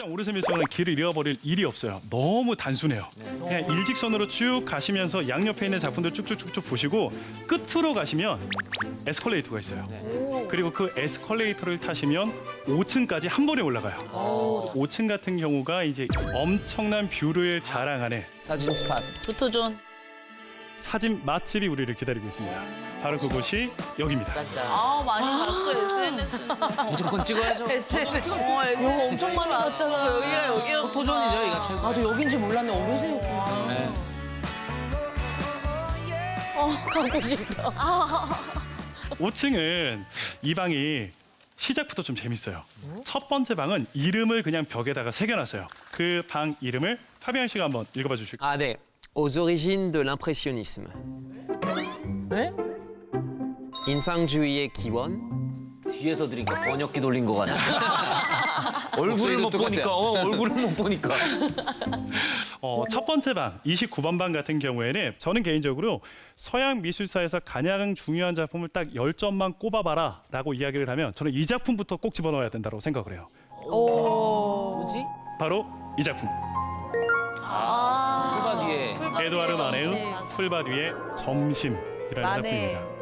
일단 오르세미소는 길을 잃어버릴 일이 없어요. 너무 단순해요. 그냥 일직선으로 쭉 가시면서 양옆에 있는 작품들 쭉쭉쭉쭉 보시고 끝으로 가시면 에스컬레이터가 있어요. 그리고 그 에스컬레이터를 타시면 5층까지 한 번에 올라가요. 5층 같은 경우가 이제 엄청난 뷰를 자랑하는 사진 스팟. 포토존. 사진 맛집이 우리를 기다리고 있습니다. 바로 그곳이 여기입니다. 짠짠. 아 많이 봤어 SNS에서. 무조건 찍어야죠. SNS 엄청 많이 봤잖아. 여기가 여기가 포토존이죠, 여기가 최고. 나도 여긴지 몰랐네. 오르세였구나. 네. 가고 싶다. 5층은 이 방이 시작부터 좀 재밌어요. 첫 번째 방은 이름을 그냥 벽에다가 새겨놨어요. 그 방 이름을 파비앙 씨가 한번 읽어봐 주실까요? Ah, 네. Aux origines de l'impressionnisme. 네? 인상주의의 기원. 뒤에서 들으니까 번역기 돌린 거 같아. 얼굴을 못 보니까, 얼굴을 못 보니까. 첫 번째 방, 29번 방 같은 경우에는 저는 개인적으로 서양 미술사에서 가장 중요한 작품을 딱 10점만 꼽아봐라 라고 이야기를 하면 저는 이 작품부터 꼭 집어넣어야 된다고 생각을 해요. 뭐지? 바로 이 작품. 풀바 뒤에. 에드와르 마네의 풀밭 위의 점심이라는 작품입니다.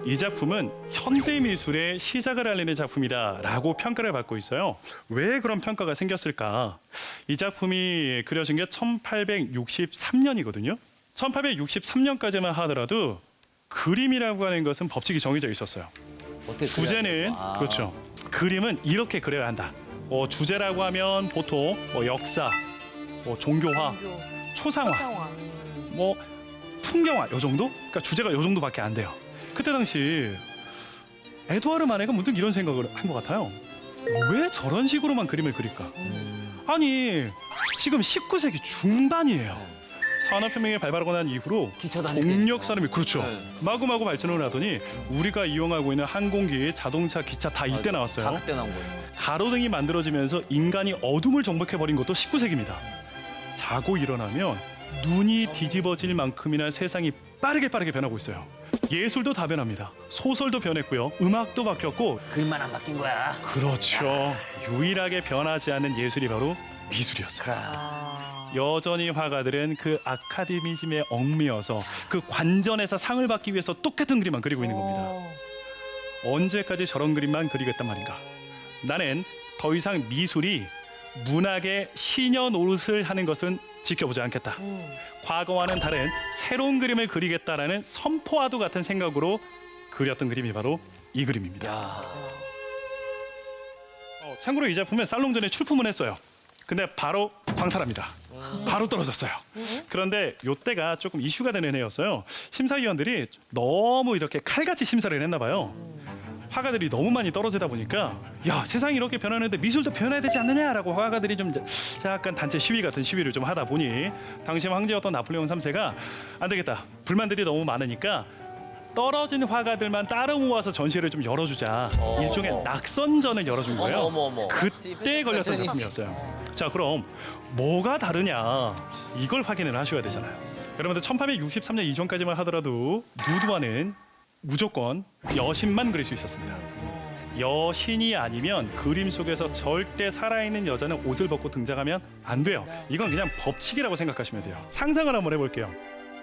이 작품은 현대미술의 시작을 알리는 작품이다라고 평가를 받고 있어요. 왜 그런 평가가 생겼을까? 이 작품이 그려진 게 1863년이거든요. 1863년까지만 하더라도 그림이라고 하는 것은 법칙이 정해져 있었어요. 어떻게 주제는 그렇죠. 그림은 이렇게 그려야 한다. 주제라고 하면 보통 역사, 종교화, 초상화, 풍경화 요 정도? 그러니까 주제가 요 정도밖에 안 돼요. 그때 당시 에드와르 마네가 문득 이런 생각을 한 것 같아요. 왜 저런 식으로만 그림을 그릴까? 아니 지금 19세기 중반이에요. 산업혁명이 발발하고 난 이후로 기차 다닐 동력 때니까. 산업이 그렇죠. 네. 마구마구 발전을 하더니 우리가 이용하고 있는 항공기, 자동차, 기차 다 이때 다 나왔어요. 그때 나온 거예요. 가로등이 만들어지면서 인간이 어둠을 정복해버린 것도 19세기입니다. 자고 일어나면 눈이 뒤집어질 만큼이나 세상이 빠르게 변하고 있어요. 예술도 다 변합니다. 소설도 변했고요. 음악도 바뀌었고. 그림만 안 바뀐 거야. 그렇죠. 유일하게 변하지 않는 예술이 바로 미술이었어요. 여전히 화가들은 그 아카데미즘에 얽매여서 그 관전에서 상을 받기 위해서 똑같은 그림만 그리고 있는 겁니다. 언제까지 저런 그림만 그리겠단 말인가? 나는 더 이상 미술이 문학의 시녀 노릇을 하는 것은 지켜보지 않겠다. 과거와는 다른 새로운 그림을 그리겠다라는 선포와도 같은 생각으로 그렸던 그림이 바로 이 그림입니다. 야. 참고로 이 작품은 살롱전에 출품을 했어요. 근데 바로 광탈합니다. 바로 떨어졌어요. 그런데 이때가 조금 이슈가 되는 해였어요. 심사위원들이 너무 이렇게 칼같이 심사를 했나 봐요. 화가들이 너무 많이 떨어지다 보니까 야 세상이 이렇게 변하는데 미술도 변해야 되지 않느냐라고 화가들이 좀 약간 단체 시위 같은 시위를 좀 하다 보니 당시 황제였던 나폴레옹 3세가 안 되겠다. 불만들이 너무 많으니까 떨어진 화가들만 따로 모아서 전시회를 좀 열어주자. 일종의 낙선전을 열어준 거예요. 어머. 그때 걸렸던 작품이었어요. 자 그럼 뭐가 다르냐 이걸 확인을 하셔야 되잖아요. 여러분들 1863년 이전까지만 하더라도 누드화는 무조건 여신만 그릴 수 있었습니다. 여신이 아니면 그림 속에서 절대 살아있는 여자는 옷을 벗고 등장하면 안 돼요. 이건 그냥 법칙이라고 생각하시면 돼요. 상상을 한번 해볼게요.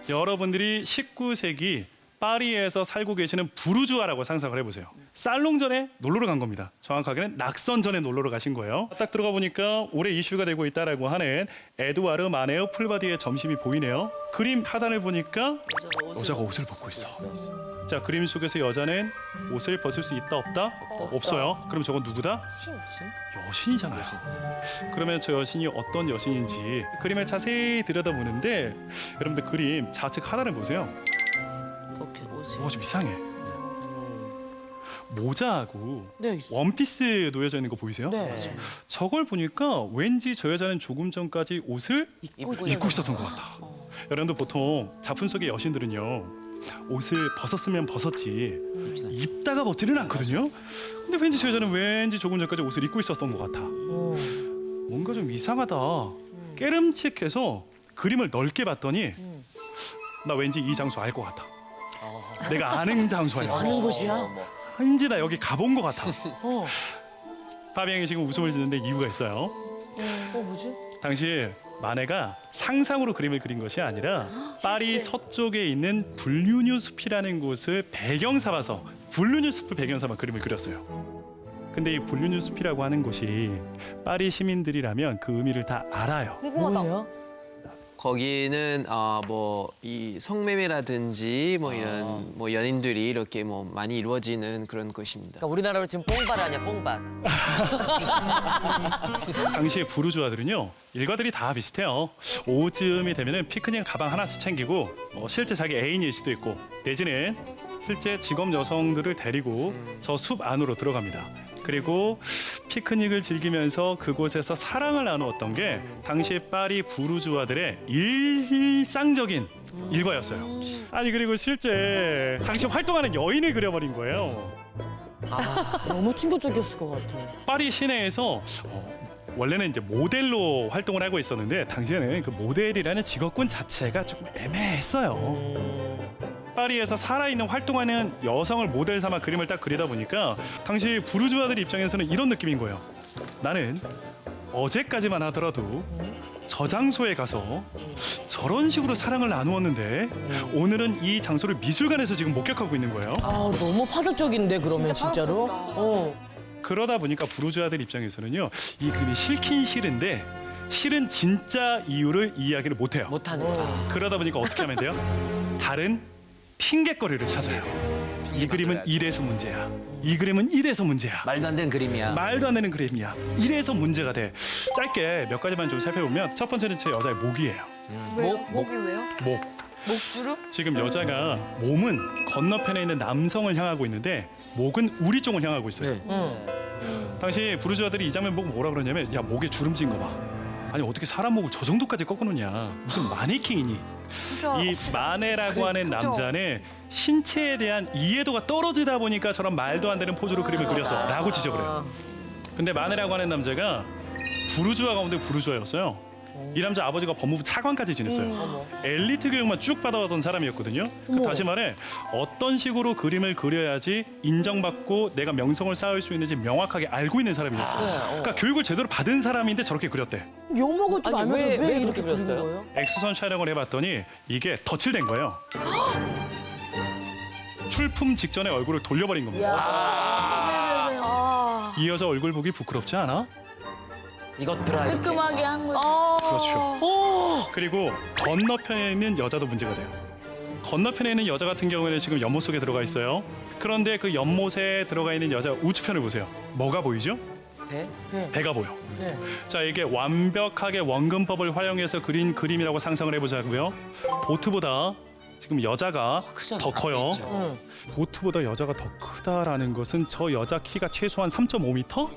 여러분들이 19세기 파리에서 살고 계시는 부르주아라고 상상을 해보세요. 살롱전에 놀러를 간 겁니다. 정확하게는 낙선전에 놀러를 가신 거예요. 딱 들어가 보니까 올해 이슈가 되고 있다라고 하는 에드와르 마네의 풀바디의 점심이 보이네요. 그림 하단을 보니까 여자가 옷을 벗고 있어. 자, 그림 속에서 여자는 옷을 벗을 수 있다 없다? 없어요. 그럼 저건 누구다? 여신이잖아요. 그러면 저 여신이 어떤 여신인지 그림을 자세히 들여다보는데 여러분들 그림 좌측 하단을 보세요. 좀 이상해. 모자하고 네. 원피스 놓여져 있는 거 보이세요? 네. 저걸 보니까 왠지 저 여자는 조금 전까지 옷을 입고 입고 있었던 것 같다. 여러분들 보통 작품 속의 여신들은요 옷을 벗었으면 벗었지 입다가 벗지는 않거든요. 근데 왠지 저 여자는 왠지 조금 전까지 옷을 입고 있었던 것 같아. 뭔가 좀 이상하다. 깨름칙해서 그림을 넓게 봤더니 나 왠지 이 장소 알 것 같아. 내가 아는 장소야. 아는 곳이야? 왠지 나 여기 가본 것 같아. 파비앙이 지금 웃음을 짓는데 이유가 있어요. 뭐지? 당시 마네가 상상으로 그림을 그린 것이 아니라 파리 서쪽에 있는 불륜유 숲이라는 곳을 배경 삼아서 불륜유 숲을 배경 삼아 그림을 그렸어요. 근데 이 불륜유 숲이라고 하는 곳이 파리 시민들이라면 그 의미를 다 알아요. 궁금하다. 뭐예요? 거기는 뭐 이 성매매라든지 뭐 이런 뭐 연인들이 이렇게 뭐 많이 이루어지는 그런 곳입니다. 그러니까 우리나라로 지금 뽕밭 아니야, 뽕밭. 당시의 부르주아들은요 일가들이 다 비슷해요. 오후쯤이 되면은 피크닉 가방 하나씩 챙기고 실제 자기 애인일 수도 있고 내지는 실제 직업 여성들을 데리고 저 숲 안으로 들어갑니다. 그리고 피크닉을 즐기면서 그곳에서 사랑을 나누었던 게 당시 파리 부르주아들의 일상적인 일과였어요. 아니 그리고 실제 당시 활동하는 여인을 그려버린 거예요. 너무 충격적이었을 것 같아. 파리 시내에서 원래는 이제 모델로 활동을 하고 있었는데 당시에는 그 모델이라는 직업군 자체가 조금 애매했어요. 파리에서 살아있는 활동하는 여성을 모델 삼아 그림을 딱 그리다 보니까 당시 부르주아들 입장에서는 이런 느낌인 거예요. 나는 어제까지만 하더라도 저 장소에 가서 저런 식으로 사랑을 나누었는데 오늘은 이 장소를 미술관에서 지금 목격하고 있는 거예요. 아, 너무 파격적인데 그러면 진짜 진짜로? 파격적이다. 그러다 보니까 부르주아들 입장에서는요 이 그림이 싫긴 싫은데 싫은 진짜 이유를 이야기를 못해요. 못하는 거야. 그러다 보니까 어떻게 하면 돼요? 다른 핑계거리를 찾아요. 이 그림은 이래서 문제야. 이 그림은 이래서 문제야. 말도 안 되는 그림이야. 말도 안 되는 그림이야. 이래서 문제가 돼. 짧게 몇 가지만 좀 살펴보면 첫 번째는 제 여자의 목이에요. 왜요? 목이 왜요? 목. 목주름? 지금 여자가 몸은 건너편에 있는 남성을 향하고 있는데 목은 우리 쪽을 향하고 있어요. 네. 당시 부르주아들이 이 장면 보고 뭐라 그러냐면 야 목에 주름진 거 봐. 아니 어떻게 사람 목을 저 정도까지 꺾어놓냐. 무슨 마네킹이니. 진짜 이 마네라고 하는 그죠? 남자는 신체에 대한 이해도가 떨어지다 보니까 저런 말도 안 되는 포즈로 그림을 그렸어 라고 지적을 해요. 근데 마네라고 하는 남자가 부르주아 가운데 부르주아였어요. 이 남자 아버지가 법무부 차관까지 지냈어요. 엘리트 교육만 쭉 받아왔던 사람이었거든요. 다시 말해 어떤 식으로 그림을 그려야지 인정받고 내가 명성을 쌓을 수 있는지 명확하게 알고 있는 사람이었어요. 그러니까 교육을 제대로 받은 사람인데 저렇게 그렸대. 욕먹을 줄 아니, 알면서 왜 왜 그렇게 이렇게 그린 그렸어요? 거예요? 엑스선 촬영을 해봤더니 이게 덧칠된 거예요. 출품 직전에 얼굴을 돌려버린 겁니다. 아. 이 여자 얼굴 보기 부끄럽지 않아? 이것들아. 뜨끔하게 한 거지. 그렇죠. 그리고 건너편에 있는 여자도 문제가 돼요. 건너편에 있는 여자 같은 경우에는 지금 연못 속에 들어가 있어요. 그런데 그 연못에 들어가 있는 여자 우측편을 보세요. 뭐가 보이죠? 배? 배가 보여. 네. 자, 이게 완벽하게 원근법을 활용해서 그린 그림이라고 상상을 해보자고요. 보트보다 지금 여자가 크잖아. 더 커요. 응. 보트보다 여자가 더 크다라는 것은 저 여자 키가 최소한 3.5m?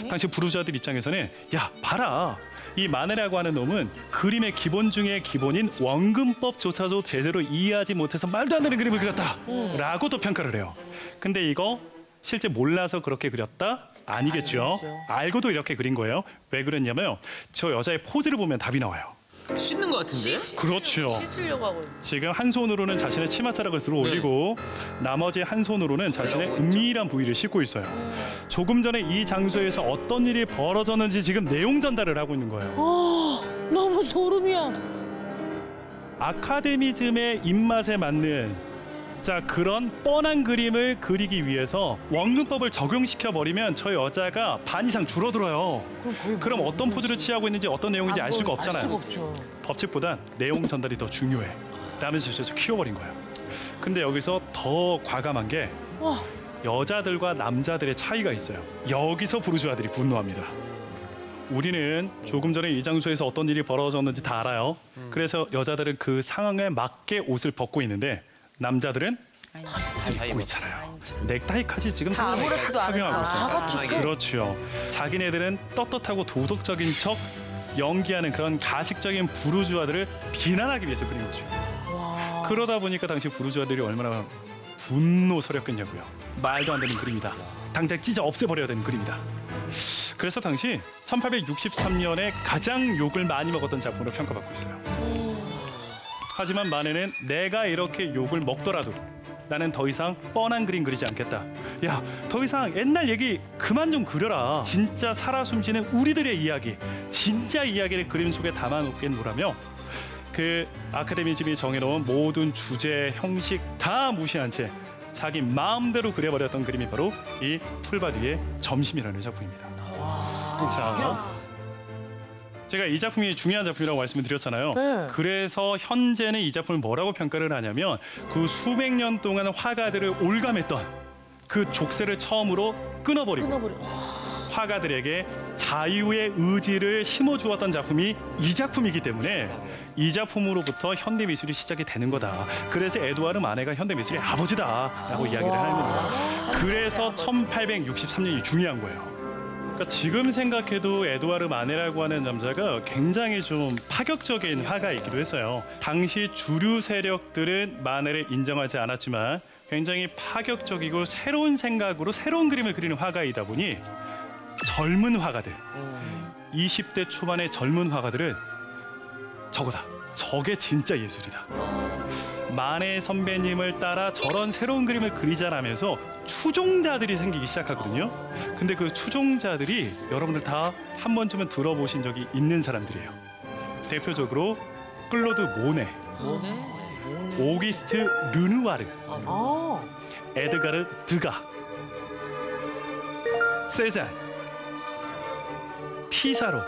당시 부르주아들 입장에서는 야 봐라 이 마네라고 하는 놈은 그림의 기본 중에 기본인 원근법조차도 제대로 이해하지 못해서 말도 안 되는 그림을 그렸다 라고 또 평가를 해요. 근데 이거 실제 몰라서 그렇게 그렸다? 아니겠죠. 아니겠죠. 알고도 이렇게 그린 거예요. 왜 그랬냐면 저 여자의 포즈를 보면 답이 나와요. 씻는 것 같은데? 그렇죠. 씻으려고 하고. 지금 한 손으로는 자신의 치맛자락을 들어 올리고 나머지 한 손으로는 자신의 은밀한 부위를 씻고 있어요. 조금 전에 이 장소에서 어떤 일이 벌어졌는지 지금 내용 전달을 하고 있는 거예요. 너무 소름이야. 아카데미즘의 입맛에 맞는 자 그런 뻔한 그림을 그리기 위해서 원근법을 적용시켜 버리면 저 여자가 반 이상 줄어들어요. 그럼 어떤 포즈를 취하고 있는지 어떤 내용인지 알 수가 알 수가 없잖아요. 없죠. 법칙보단 내용 전달이 더 중요해. 라면서 저서 키워버린 거예요. 근데 여기서 더 과감한 게 여자들과 남자들의 차이가 있어요. 여기서 부르주아들이 분노합니다. 우리는 조금 전에 이 장소에서 어떤 일이 벌어졌는지 다 알아요. 그래서 여자들은 그 상황에 맞게 옷을 벗고 있는데 남자들은 옷을 입고 있잖아요. 넥타이까지 지금 다 아무렇지도 착용하고 않을까. 있어요. 그렇죠. 자기네들은 떳떳하고 도덕적인 척 연기하는 그런 가식적인 부르주아들을 비난하기 위해서 그린 거죠. 그러다 보니까 당시 부르주아들이 얼마나 분노스럽겠냐고요. 말도 안 되는 그림이다. 당장 찢어 없애버려야 되는 그림이다. 그래서 당시 1863년에 가장 욕을 많이 먹었던 작품으로 평가받고 있어요. 하지만 마네는 내가 이렇게 욕을 먹더라도 나는 더 이상 뻔한 그림 그리지 않겠다. 야, 더 이상 옛날 얘기 그만 좀 그려라. 진짜 살아 숨쉬는 우리들의 이야기, 진짜 이야기를 그림 속에 담아놓겠노라며 그 아카데미즘이 정해놓은 모든 주제, 형식 다 무시한 채 자기 마음대로 그려버렸던 그림이 바로 이 풀바디의 점심이라는 작품입니다. 자, 제가 이 작품이 중요한 작품이라고 말씀을 드렸잖아요. 네. 그래서 현재는 이 작품을 뭐라고 평가를 하냐면 그 수백 년 동안 화가들을 올감했던 그 족쇄를 처음으로 끊어버리고 끊어버려. 화가들에게 자유의 의지를 심어주었던 작품이 이 작품이기 때문에 이 작품으로부터 현대미술이 시작이 되는 거다. 그래서 에두아르 마네가 현대미술의 아버지다라고 이야기를 하는 거예요. 그래서 1863년이 중요한 거예요. 그러니까 지금 생각해도 에두아르 마네라고 하는 남자가 굉장히 좀 파격적인 화가이기도 했어요. 당시 주류 세력들은 마네를 인정하지 않았지만 굉장히 파격적이고 새로운 생각으로 새로운 그림을 그리는 화가이다 보니 젊은 화가들, 20대 초반의 젊은 화가들은 저거다. 저게 진짜 예술이다. 마네 선배님을 따라 저런 새로운 그림을 그리자라면서 추종자들이 생기기 시작하거든요. 근데 그 추종자들이 여러분들 다 한 번쯤은 들어보신 적이 있는 사람들이에요. 대표적으로 클로드 모네, 오기스트 르누아르, 에드가르 드가, 세잔, 피사로,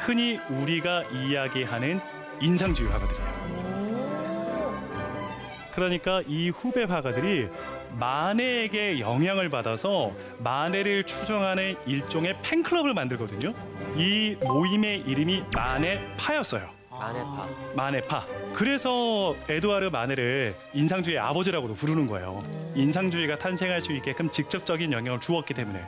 흔히 우리가 이야기하는 인상주의 화가들이에요. 그러니까 이 후배 화가들이 마네에게 영향을 받아서 마네를 추종하는 일종의 팬클럽을 만들거든요. 이 모임의 이름이 마네파였어요. 마네파. 마네파. 그래서 에두아르 마네를 인상주의의 아버지라고도 부르는 거예요. 인상주의가 탄생할 수 있게끔 직접적인 영향을 주었기 때문에.